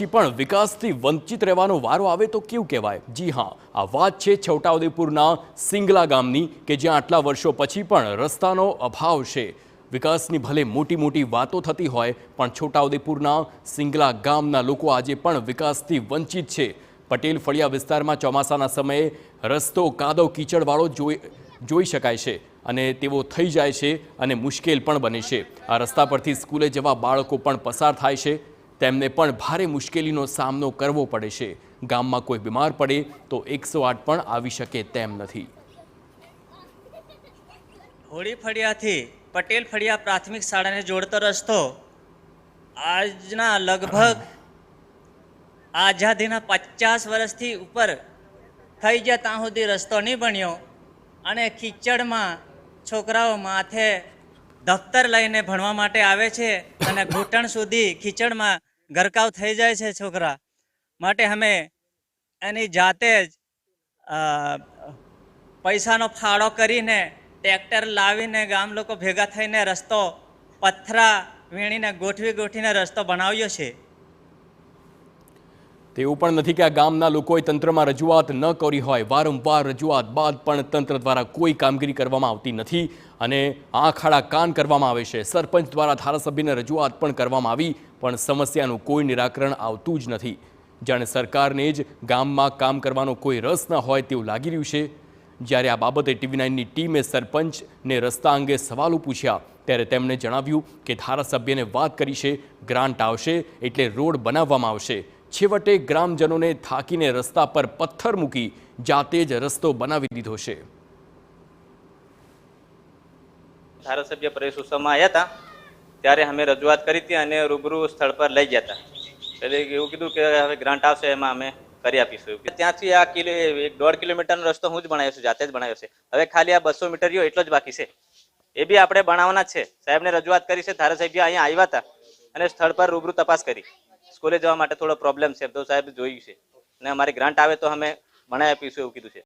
પછી પણ વિકાસથી વંચિત રહેવાનો વારો આવે તો કેવું કહેવાય? જી હા, આ વાત છે છોટાઉદેપુરના સિંગલા ગામની કે જ્યાં આટલા વર્ષો પછી પણ રસ્તાનો અભાવ છે। વિકાસની ભલે મોટી મોટી વાતો થતી હોય પણ છોટાઉદેપુરના સિંગલા ગામના લોકો આજે પણ વિકાસથી વંચિત છે। પટેલ ફળિયા વિસ્તારમાં ચોમાસાના સમયે રસ્તો કાદવ કીચડવાળો જોઈ શકાય છે અને તેવો થઈ જાય છે અને મુશ્કેલ પણ બને છે। આ રસ્તા પરથી સ્કૂલે જવા બાળકો પણ પસાર થાય છે, તેમને પણ ભારે મુશ્કેલીનો સામનો કરવો પડે છે। ગામમાં કોઈ બીમાર પડે તો 108 પણ આવી શકે તેમ નથી। હોળી ફળિયાથી પટેલ ફળિયા પ્રાથમિક શાળાને જોડતો રસ્તો આજના લગભગ આઝાદીના 50 વર્ષથી ઉપર થઈ ગયા ત્યાં સુધી રસ્તો નહીં બન્યો અને કિચડમાં છોકરાઓ માથે દફતર લઈને ભણવા માટે આવે છે અને ઘૂંટણ સુધી કિચડમાં ગરકાવ થઈ જાય છે છોકરા માટે અમે એની જાતે જ પૈસાનો ફાળો કરીને ટ્રેક્ટર લાવીને ગામ લોકો ભેગા થઈને રસ્તો પથ્થરા વીણીને ગોઠવીને રસ્તો બનાવ્યો છે। તેવું પણ નથી કે આ ગામના લોકોએ તંત્રમાં રજૂઆત ન કરી હોય। વારંવાર રજૂઆત બાદ પણ તંત્ર દ્વારા કોઈ કામગીરી કરવામાં આવતી નથી અને આંખ આડા કાન કરવામાં આવે છે। સરપંચ દ્વારા ધારાસભ્યને રજૂઆત પણ કરવામાં આવી પણ સમસ્યાનું કોઈ નિરાકરણ આવતું જ નથી। જાણે સરકારને જ ગામમાં કામ કરવાનો કોઈ રસ ન હોય તેવું લાગી રહ્યું છે। જ્યારે આ બાબતે TV9ની ટીમે સરપંચને રસ્તા અંગે સવાલો પૂછ્યા ત્યારે તેમણે જણાવ્યું કે ધારાસભ્યને વાત કરી છે, ગ્રાન્ટ આવશે એટલે રોડ બનાવવામાં આવશે। છેવટે ગ્રામજનોને થાકીને રસ્તા પર પથ્થર મૂકી જાતે જ રસ્તો બનાવી દીધો છે। ધારાસભ્ય પરેશ ઉસામા આવ્યા હતા ત્યારે અમે રજૂઆત કરી હતી અને રૂબરૂ સ્થળ પર લઈ ગયા હતા। એટલે એવું કીધું કે હવે ગ્રાન્ટ આવશે એમાં અમે કરી આપીશું। ત્યાંથી આ 1.5 કિલોમીટરનો રસ્તો હું જ બનાવ્યો છું, જાતે જ બનાવ્યો છે। હવે ખાલી આ 200 મીટર રહ્યો એટલો જ બાકી છે, એ બી આપણે બનાવવાના જ છે। સાહેબને રજૂઆત કરી છે, ધારાસભ્ય અહીંયા આવ્યા હતા અને સ્થળ પર રૂબરૂ તપાસ કરી। સ્કૂલે જવા માટે થોડો પ્રોબ્લેમ છે તો સાહેબ જોયું છે અને અમારી ગ્રાન્ટ આવે તો અમે બનાવી આપીશું એવું કીધું છે।